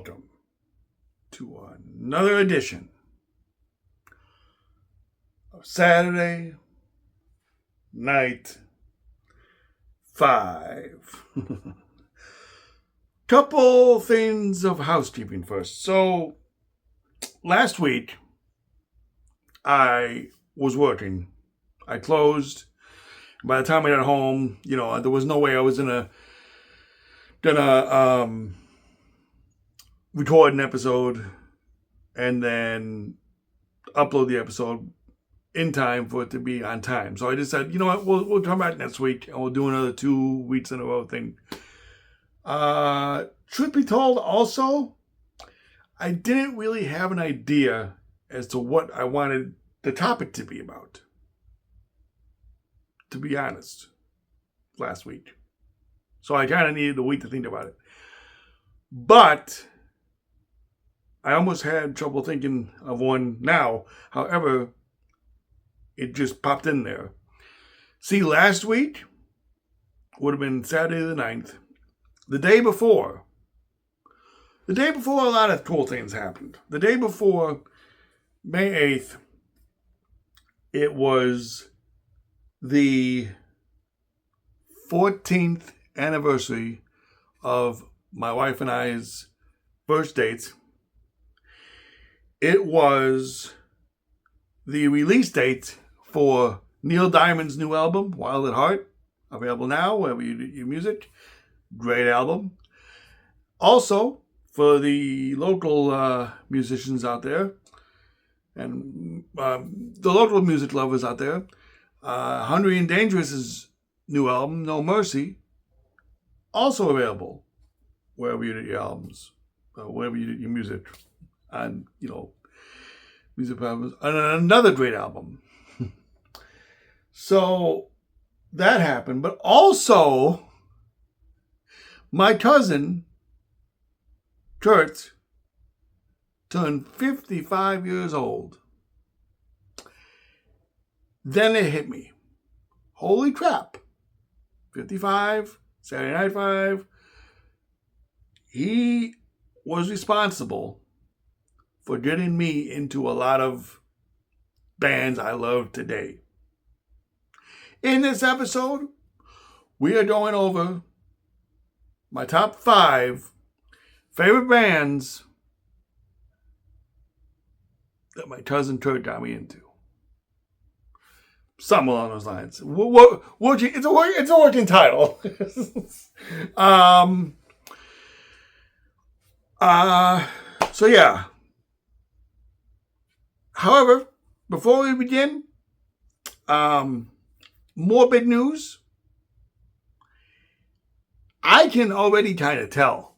welcome to another edition of Saturday Night 5. Couple things of housekeeping first. So, last week, I was working. I closed. By the time I got home, there was no way I was gonna record an episode and then upload the episode in time for it to be on time. So I just said, you know what, we'll come back next week and we'll do another 2 weeks in a row thing. Truth be told, also, I didn't really have an idea as to what I wanted the topic to be about. To be honest, last week. So I kind of needed a week to think about it. But I almost had trouble thinking of one now. However, it just popped in there. See, last week would have been Saturday the 9th. The day before, a lot of cool things happened. The day before, May 8th, it was the 14th anniversary of my wife and I's first date. It was the release date for Neil Diamond's new album, Wild at Heart, available now wherever you get your music. Great album. Also, for the local musicians out there and the local music lovers out there, Hungry and Dangerous's new album, No Mercy, also available wherever you get your albums, wherever you get your music, and music albums, and another great album. So that happened, but also my cousin Kirt turned 55 years old. Then it hit me. Holy crap. 55, Saturday Night 5. He was responsible for getting me into a lot of bands I love today. In this episode, we are going over my top 5 favorite bands that my cousin Kirt got me into. Something along those lines. It's a working title. So yeah. However, before we begin, more big news. I can already kind of tell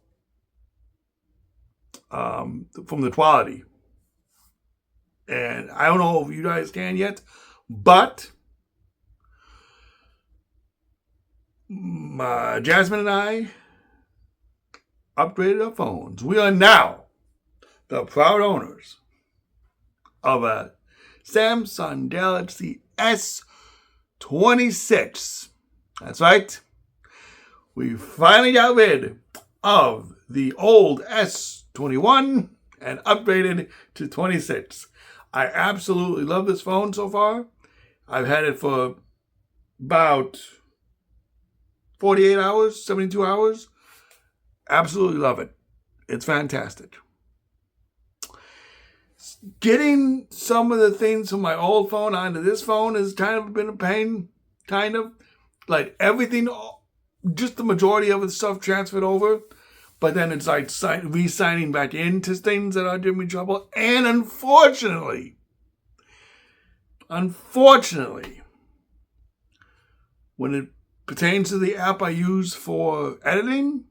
from the quality. And I don't know if you guys can yet, but Jasmine and I upgraded our phones. We are now the proud owners of a Samsung Galaxy S26. That's right. We finally got rid of the old S21 and upgraded to 26. I absolutely love this phone so far. I've had it for about 48 hours, 72 hours. Absolutely love it. It's fantastic. Getting some of the things from my old phone onto this phone has kind of been a pain. Kind of. Like everything, just the majority of the stuff transferred over. But then it's like re-signing back into things that are giving me trouble. And unfortunately, when it pertains to the app I use for editing,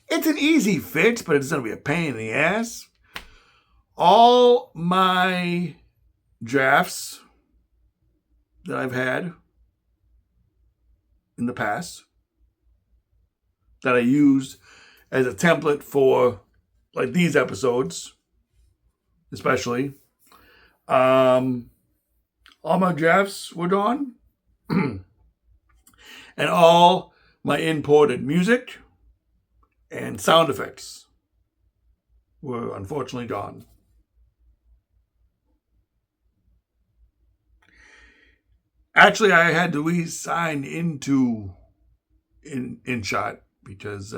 it's an easy fix, but it's going to be a pain in the ass. All my drafts that I've had in the past that I used as a template for like these episodes, especially, all my drafts were gone. And all my imported music and sound effects were unfortunately gone. Actually, I had to re-sign into InShot because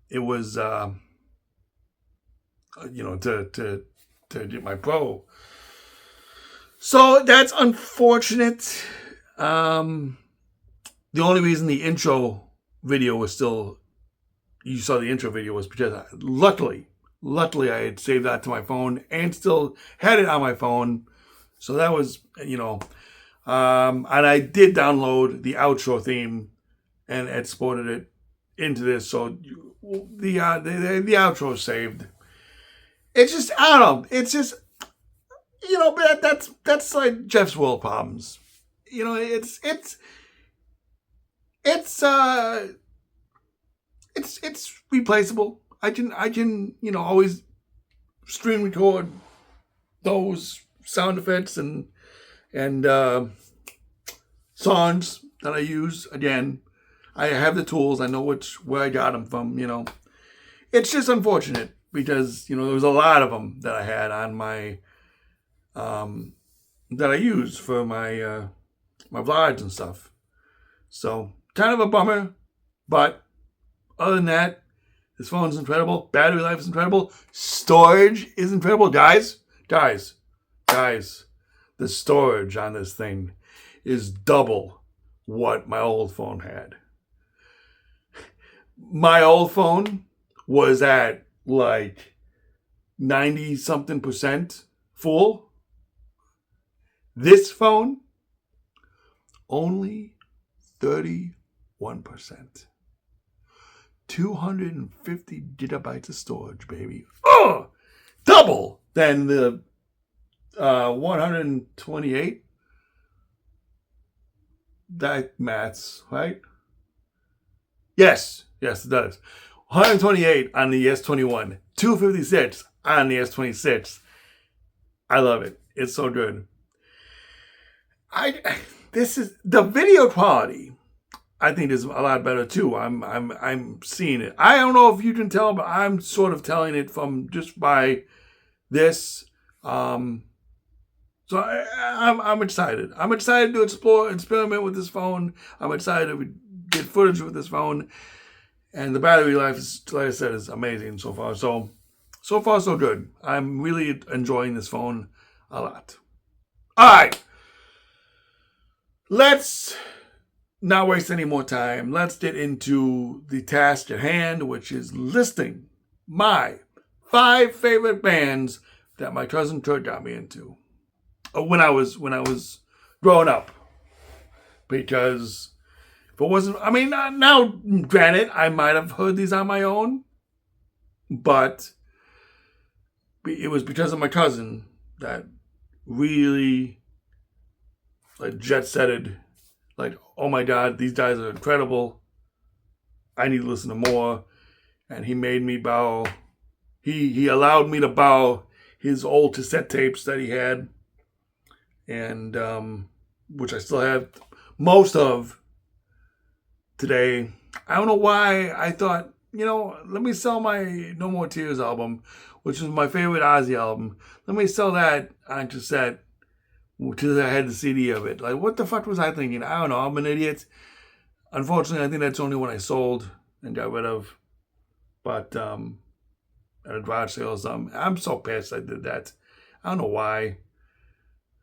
it was to get my pro. So that's unfortunate. The only reason the intro video was still, you saw the intro video, was because luckily I had saved that to my phone and still had it on my phone. So that was, and I did download the outro theme and exported it into this. So the outro is saved. It's just, I don't know. It's just, but that's like Jeff's World problems. It's replaceable. I can always stream record those sound effects and songs that I use. Again, I have the tools. I know where I got them from. It's just unfortunate because there was a lot of them that I had on my that I use for my my vlogs and stuff. So kind of a bummer, but other than that, this phone's incredible. Battery life is incredible. Storage is incredible, guys. The storage on this thing is double what my old phone had. My old phone was at like 90 something percent full. This phone, only 31%. 250 gigabytes of storage, baby. Oh, double than the 128. That maths, right? Yes, it does. 128 on the S21, 256 on the S26. I love it. It's so good. This is the video quality. I think is a lot better too. I'm seeing it. I don't know if you can tell, but I'm sort of telling it from just by this. So I'm excited. I'm excited to experiment with this phone. I'm excited to get footage with this phone, and the battery life is, like I said, is amazing so far. So far so good. I'm really enjoying this phone a lot. All right, let's not waste any more time. Let's get into the task at hand, which is listing my 5 favorite bands that my cousin Kirt got me into when I was growing up. Because if it wasn't, now granted, I might have heard these on my own, but it was because of my cousin that really like jet-setted. Like, oh my God, these guys are incredible. I need to listen to more. And he made me borrow. He allowed me to borrow his old cassette tapes that he had, and which I still have most of today. I don't know why I thought, let me sell my No More Tears album, which is my favorite Ozzy album. Let me sell that on cassette. Because I had the CD of it. Like, what the fuck was I thinking? I don't know. I'm an idiot. Unfortunately, I think that's the only one I sold and got rid of. But at a garage sale or something. I'm so pissed I did that. I don't know why.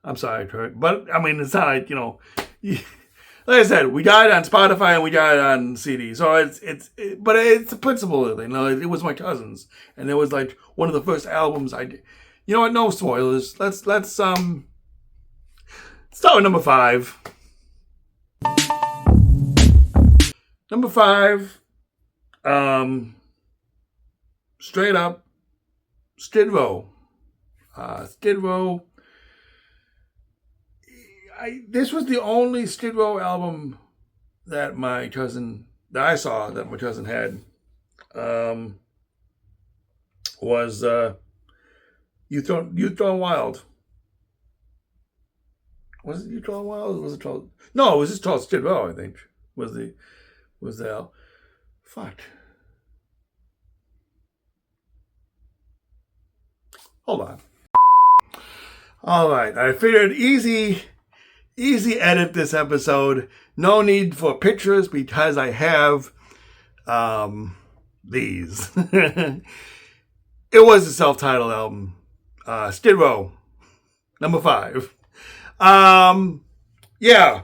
I'm sorry, Kirt. But, it's not like, like I said, we got it on Spotify and we got it on CD. So but it's a principle of it. It was my cousin's. And it was like one of the first albums I did. You know what? No spoilers. Let's start with number 5. Number 5, straight up, Skid Row. Skid Row. This was the only Skid Row album that I saw that my cousin had. Was Youth Gone Wild. Was it Youth Gone Wild? Or was it called? No, it was just called Skid Row, I think. Was the fuck. Hold on. All right, I figured easy edit this episode. No need for pictures because I have these. It was a self-titled album. Skid Row, number 5. Yeah.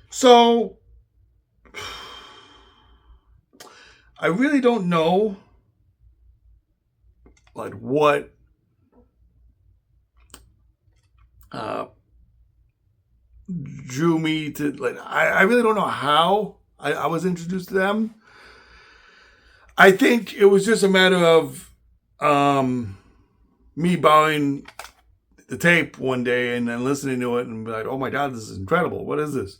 So I really don't know like what drew me to like I really don't know how I was introduced to them. I think it was just a matter of me borrowing the tape one day and then listening to it and be like, oh my God, this is incredible. What is this?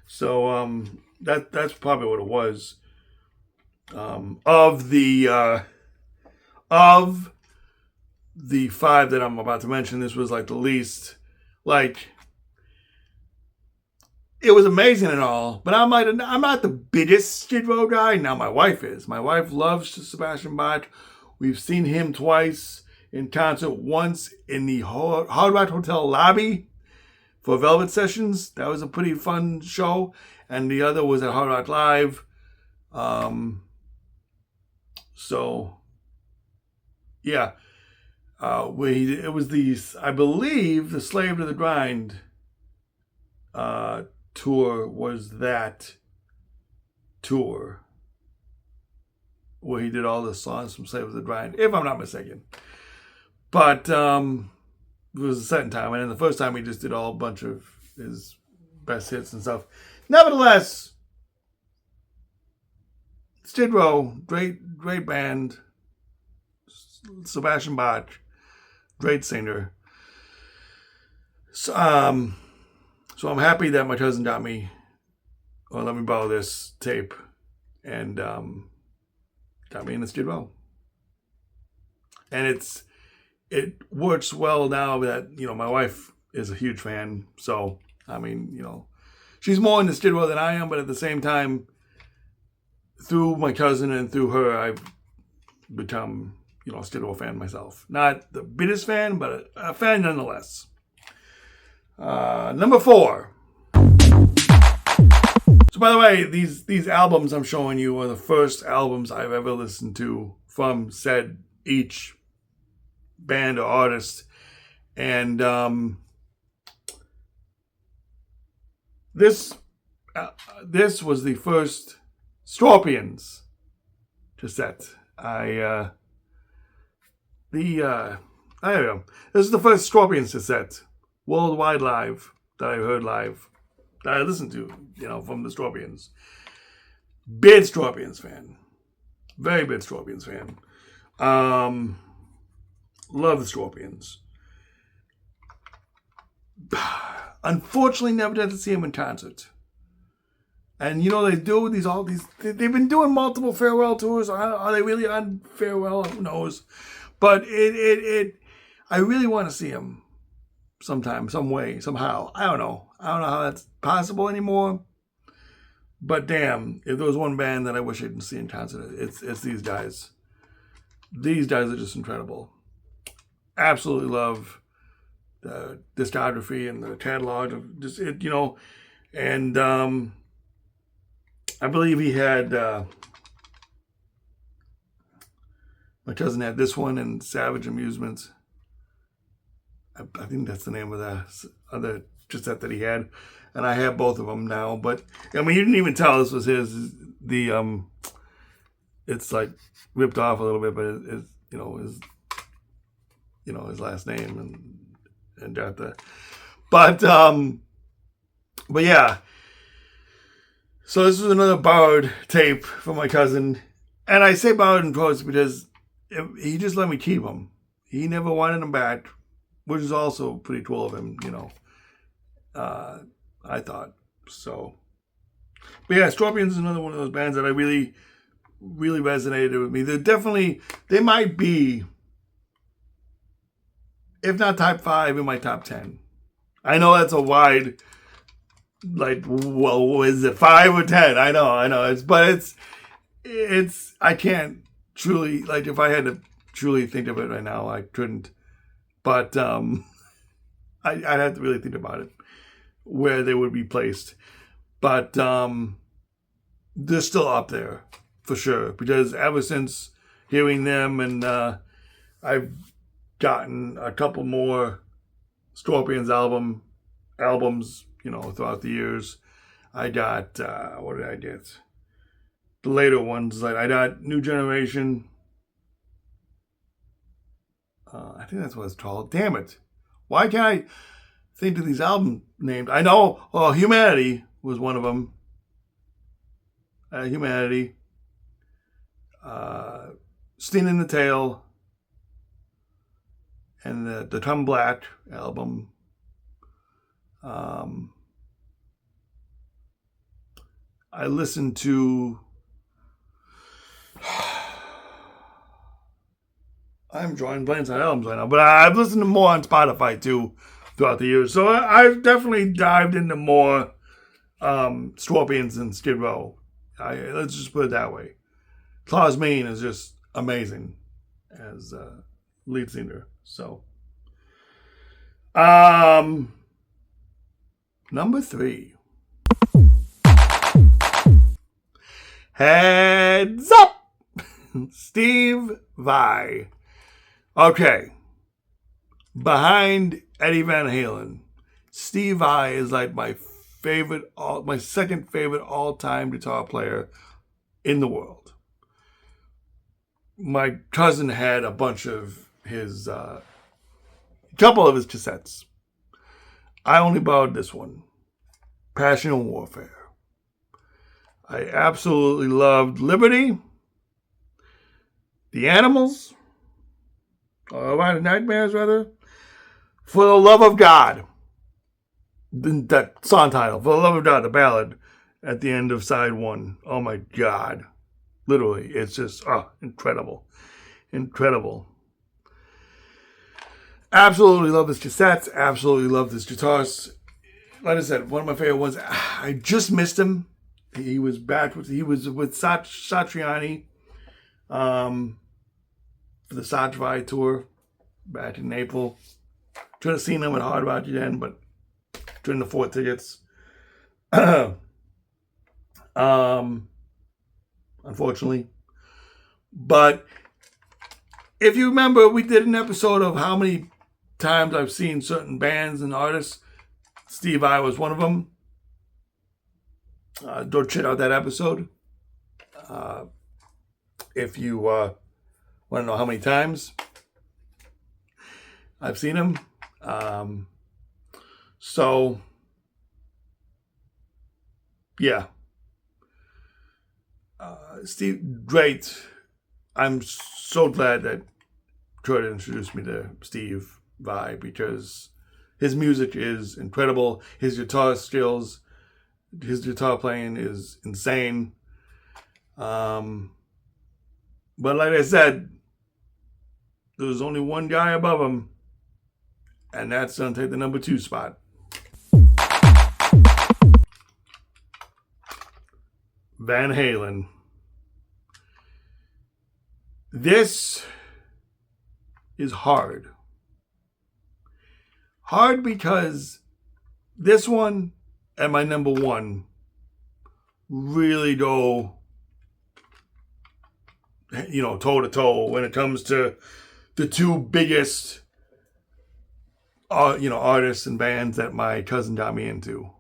So that's probably what it was. Of the 5 that I'm about to mention, this was like the least, like, it was amazing and all, but I'm not the biggest Skid Row guy. Now my wife is. My wife loves Sebastian Bach. We've seen him twice in concert, once in the Hard Rock Hotel lobby for Velvet Sessions. That was a pretty fun show. And the other was at Hard Rock Live. So, yeah. It was I believe, the Slave to the Grind tour was that tour where he did all the songs from Slave to the Grind, if I'm not mistaken. But it was the second time, and then the first time he just did a bunch of his best hits and stuff. Nevertheless, Skid Row, great band. Sebastian Bach, great singer. So I'm happy that my cousin got me, or let me borrow this tape, and got me into Skid Row. And it works well now that, my wife is a huge fan. So, she's more into Skid Row than I am, but at the same time, through my cousin and through her, I've become, a Skid Row fan myself. Not the biggest fan, but a fan nonetheless. Number 4. So, by the way, these albums I'm showing you are the first albums I've ever listened to from said each band or artist. And this was the first Scorpions cassette. There you go. This is the first Scorpions cassette, worldwide live, that I heard live, that I listened to, from the Scorpions. Big Scorpions fan. Very big Scorpions fan. Love the Scorpions. Unfortunately, never got to see them in concert. And they do they've been doing multiple farewell tours. Are they really on farewell? Who knows? But I really want to see them sometime, some way, somehow. I don't know how that's possible anymore. But damn, if there was one band that I wish I didn't see in concert, it's these guys. These guys are just incredible. Absolutely love the discography and the catalog of just it, and I believe he had my cousin had this one and Savage Amusements. I think that's the name of the other cassette that he had, and I have both of them now. But you didn't even tell this was his. It's like ripped off a little bit, but it's his last name and got the. But yeah. So this was another borrowed tape from my cousin, and I say borrowed in quotes because he just let me keep them. He never wanted them back, which is also pretty cool of him, I thought. So, but yeah, Scorpions is another one of those bands that I really, really resonated with me. They might be, if not top 5, in my top 10. I know that's a wide, is it 5 or 10? I know. It's. I can't truly, if I had to truly think of it right now, I couldn't But I'd have to really think about it, where they would be placed. But they're still up there, for sure. Because ever since hearing them, and I've gotten a couple more Scorpions albums, throughout the years. I got, what did I get? The later ones, like I got New Generation. I think that's what it's called. Damn it. Why can't I think of these album names? I know, Humanity was one of them. Humanity. Sting in the Tail. And the Come Black album. I listened to... I'm drawing blanks on albums right now, but I've listened to more on Spotify too throughout the years. So I've definitely dived into more Scorpions and Skid Row. Let's just put it that way. Klaus Meine is just amazing as lead singer. So, number 3. Heads Up! Steve Vai. Okay. Behind Eddie Van Halen, Steve Vai is like my second favorite all-time guitar player in the world. My cousin had a bunch of his, couple of his cassettes. I only borrowed this one, Passion and Warfare. I absolutely loved Liberty, The Animals, or Nightmares rather, For the Love of God. That song title, For the Love of God, the ballad at the end of side 1. Oh my God. Literally, it's just, incredible. Incredible. Absolutely love his cassettes. Absolutely love his guitars. Like I said, one of my favorite ones. I just missed him. He was with Satriani for the Satchvai tour back in April. Could have seen him at Hard Rock again, but couldn't afford tickets. Unfortunately. But if you remember, we did an episode of how many times I've seen certain bands and artists. Steve Vai was one of them. Go check out that episode. If you want to know how many times I've seen him. So, yeah. Steve, great. I'm so glad that Kirt introduced me to Steve Vai because his music is incredible. His guitar skills, his guitar playing is insane. But like I said, there's only one guy above him, and that's going to take the number 2 spot. Van Halen. This is hard. Hard because this one and my number 1 really go, toe to toe when it comes to the 2 biggest, artists and bands that my cousin got me into.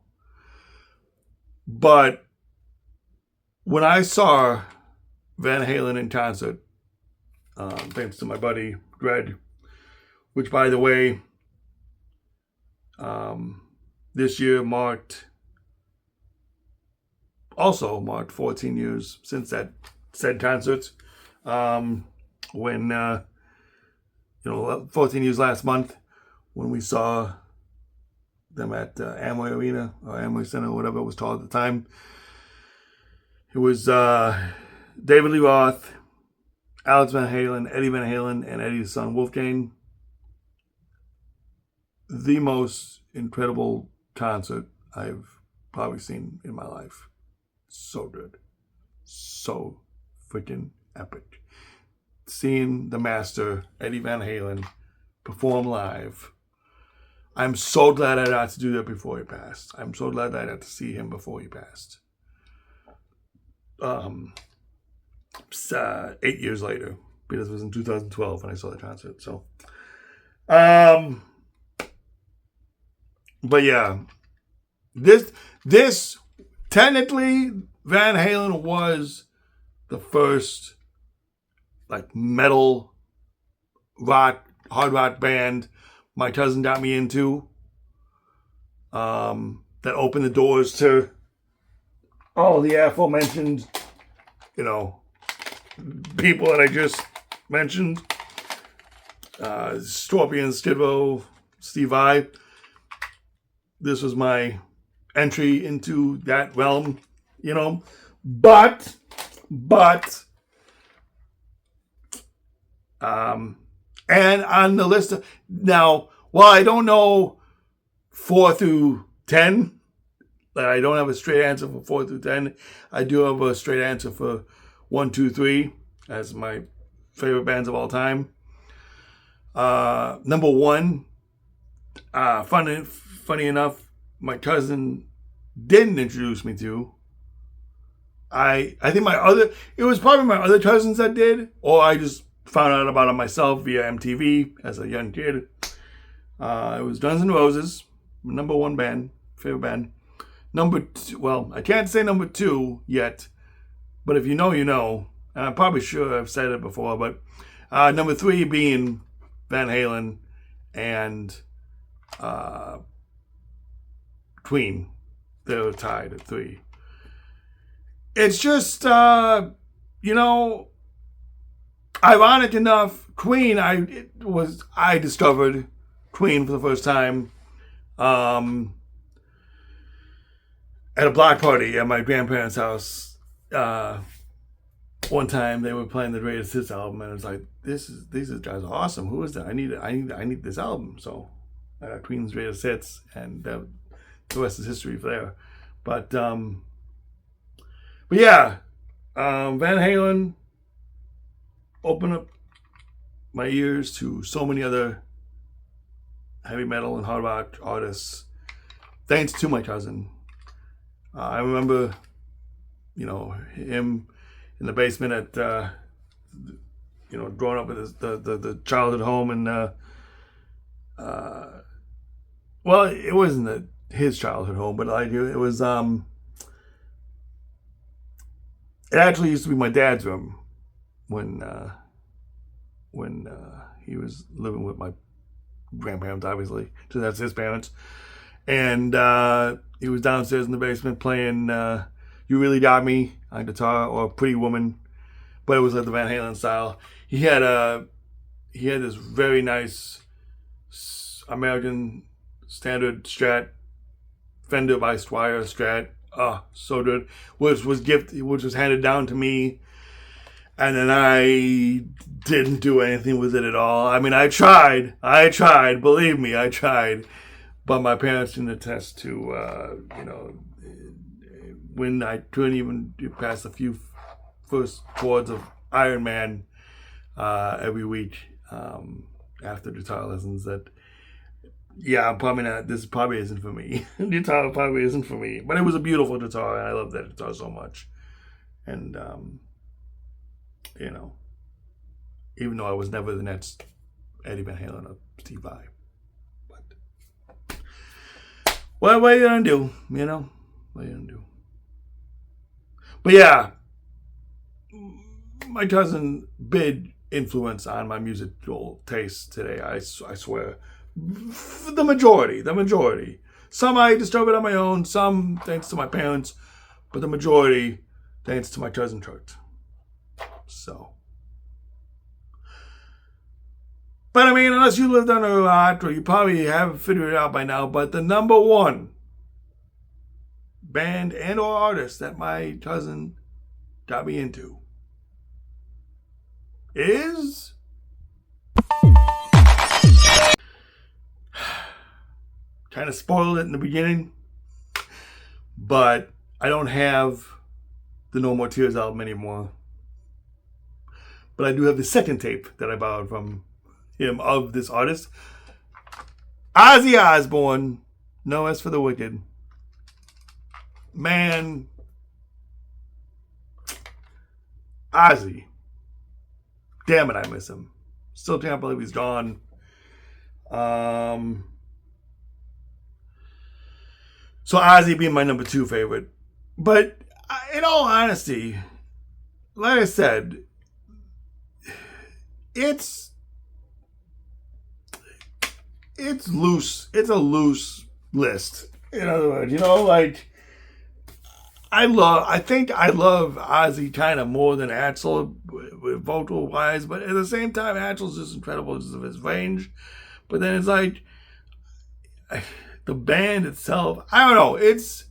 But when I saw Van Halen in concert, thanks to my buddy Greg, which, by the way, this year marked 14 years since that said concert. When 14 years last month when we saw them at Amway Arena or Amway Center, or whatever it was called at the time. It was David Lee Roth, Alex Van Halen, Eddie Van Halen, and Eddie's son Wolfgang. The most incredible concert I've probably seen in my life. So good. So freaking epic. Seeing the master, Eddie Van Halen, perform live. I'm so glad I got to do that before he passed. I'm so glad that I got to see him before he passed. 8 years later, because it was in 2012 when I saw the concert. So, but yeah, this technically Van Halen was the first like metal rock, hard rock band my cousin got me into, that opened the doors to all the aforementioned, people that I just mentioned. Scorpion, Skid Row, Steve Vai. This was my entry into that realm, But, and on the list of, now, while I don't know 4 through 10, I don't have a straight answer for 4 through 10. I do have a straight answer for 1, 2, 3 as my favorite bands of all time. Number 1, funny enough, my cousin didn't introduce me to. I think it was probably my other cousins that did, or I just found out about it myself via MTV as a young kid. It was Guns N' Roses, number 1 band, favorite band. Number 2, well, I can't say number 2 yet, but if you know, you know. And I'm probably sure I've said it before, but number 3 being Van Halen and Queen. They were tied at 3. It's just, ironic enough, Queen, I discovered Queen for the first time at a block party at my grandparents' house. One time they were playing the Greatest Hits album, and it was like, these guys are awesome. Who is that? I need this album. So I got Queen's Greatest Hits, and the rest is history for there. But yeah, Van Halen opened up my ears to so many other heavy metal and hard rock artists, thanks to my cousin. I remember, him in the basement at, growing up with the childhood home, and well, it wasn't his childhood home, but it was it actually used to be my dad's room when he was living with my grandparents, obviously, because that's his parents. And he was downstairs in the basement playing You Really Got Me on guitar, or Pretty Woman, but it was like the Van Halen style. He had this very nice American standard Strat, Fender by Squire Strat. Oh, so good. Which was handed down to me, and then I didn't do anything with it at all. I mean, I tried. Believe me, I tried. But my parents can attest to, when I couldn't even get past a few first chords of Iron Man every week after guitar lessons, that, yeah, I'm probably not, this probably isn't for me. Guitar probably isn't for me. But it was a beautiful guitar, and I love that guitar so much. And, even though I was never the next Eddie Van Halen or Steve Vai. But what are you gonna do? What are you gonna do? But yeah, my cousin, big influence on my musical taste today. I swear, the majority. Some I discovered on my own, some thanks to my parents, but the majority thanks to my cousin Kirt. So. But I mean, unless you lived under a rock, or you probably haven't figured it out by now, but the number 1 band and or artist that my cousin got me into is kind of spoiled it in the beginning, but I don't have the No More Tears album anymore. But I do have the second tape that I borrowed from him of this artist. Ozzy Osbourne, No S for the Wicked. Man, Ozzy. Damn it, I miss him. Still can't believe he's gone. So Ozzy being my number 2 favorite. But in all honesty, like I said, it's loose. It's a loose list. In other words, like I think I love Ozzy kind of more than Axl vocal wise, but at the same time, Axl's just incredible because of his range. But then it's like the band itself. I don't know. It's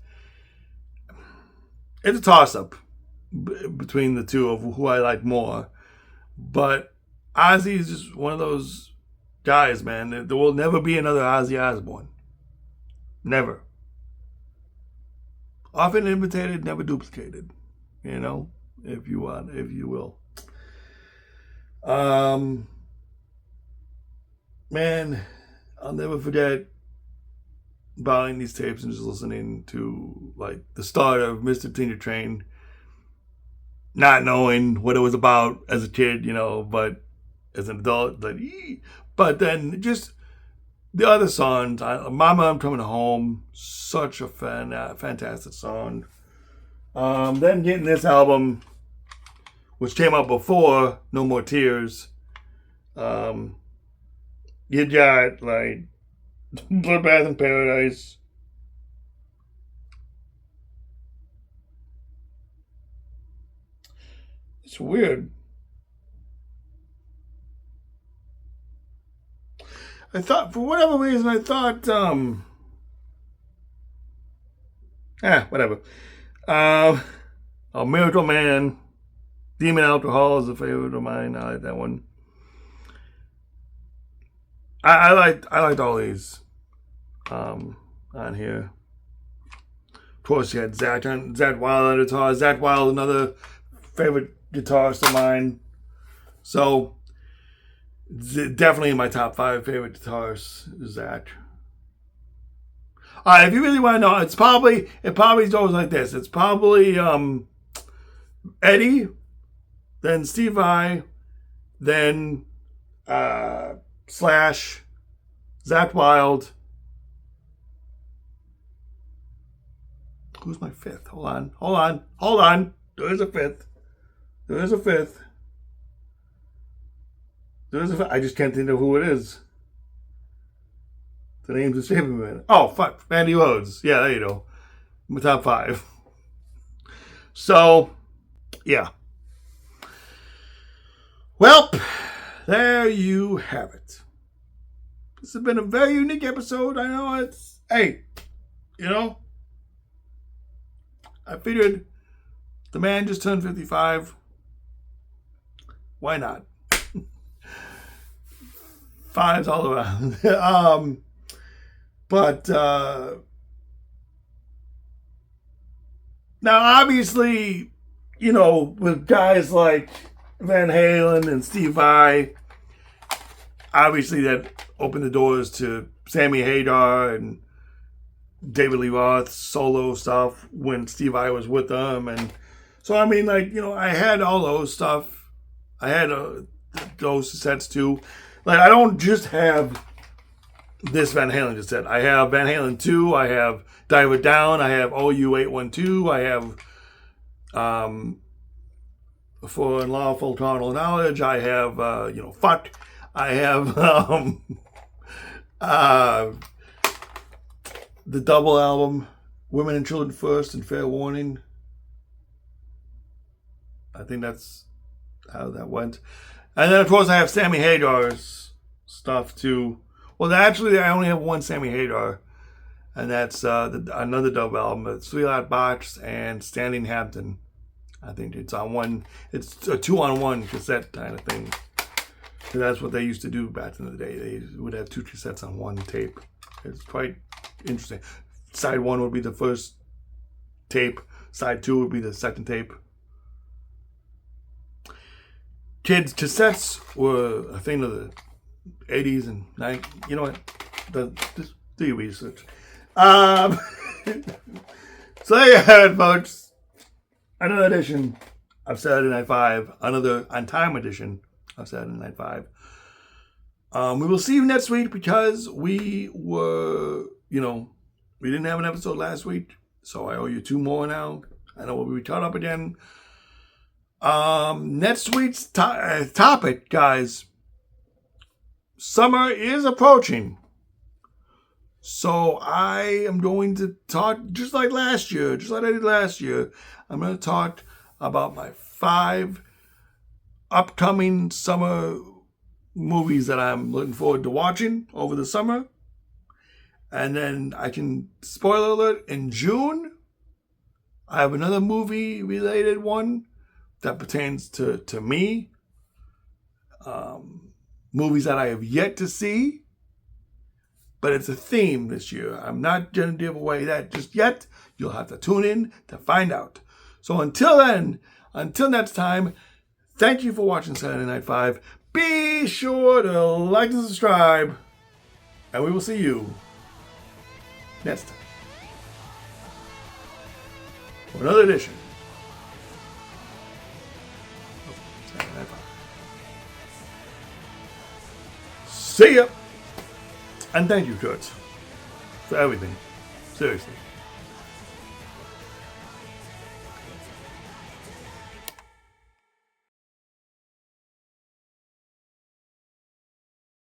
a toss up between the two of who I like more. But Ozzy is just one of those guys, man. There will never be another Ozzy Osbourne. Never. Often imitated, never duplicated. If you will. Man, I'll never forget buying these tapes and just listening to like the start of Mr. Tina Train, not knowing what it was about as a kid, but as an adult, like, but then just the other songs, Mama, I'm Coming Home, such a fantastic song. Then getting this album, which came out before No More Tears, you got like Bloodbath in Paradise. It's weird. I thought, for whatever reason, whatever. Miracle Man, Demon Alcohol is a favorite of mine. I like that one. I liked all these on here. Of course, you had Zach Wild on guitar. Zach Wild, another favorite guitarist of mine. So definitely in my top 5 favorite guitarists is Zach. If you really want to know, it probably goes like this. It's probably Eddie, then Steve Vai, then Slash, Zach Wild. Who's my 5th? Hold on. There is a fifth. I just can't think of who it is. The name's escaping me. Oh, fuck. Randy Rhoads. Yeah, there you go. My top 5. So, yeah. Well, there you have it. This has been a very unique episode. I know it's... Hey, I figured the man just turned 55. Why not? 5s all around. But now, obviously, with guys like Van Halen and Steve Vai, obviously that opened the doors to Sammy Hagar and David Lee Roth's solo stuff when Steve Vai was with them. And so, I mean, like, I had all those stuff. I had those sets too. Like, I don't just have this Van Halen cassette. I have Van Halen 2. I have Dive It Down. I have OU812. I have For Unlawful Carnal Knowledge. I have, Fuck. I have the double album, Women and Children First and Fair Warning. I think that's how that went. And then, of course, I have Sammy Hagar's stuff, too. Well, actually, I only have one Sammy Hagar, and that's another double album. It's Three Lot Box and Standing Hampton. I think it's on one. It's a 2-on-1 cassette kind of thing. So that's what they used to do back in the day. They would have 2 cassettes on one tape. It's quite interesting. Side 1 would be the first tape. Side 2 would be the second tape. Kids, cassettes were a thing of the 80s and 90s. You know what? Just do your research. So there you have it, folks. Another edition of Saturday Night 5. Another on time edition of Saturday Night 5. We will see you next week because we were, we didn't have an episode last week. So I owe you 2 more now. I know we'll be caught up again. Next week's topic, guys. Summer is approaching. So I am going to talk just like I did last year. I'm going to talk about my 5 upcoming summer movies that I'm looking forward to watching over the summer. And then I can, spoiler alert, in June, I have another movie related one that pertains to me. Movies that I have yet to see. But it's a theme this year. I'm not going to give away that just yet. You'll have to tune in to find out. So until then, until next time, thank you for watching Saturday Night 5. Be sure to like and subscribe. And we will see you next time for another edition of Saturday Night 5. See ya! And thank you, Kirt, for everything. Seriously.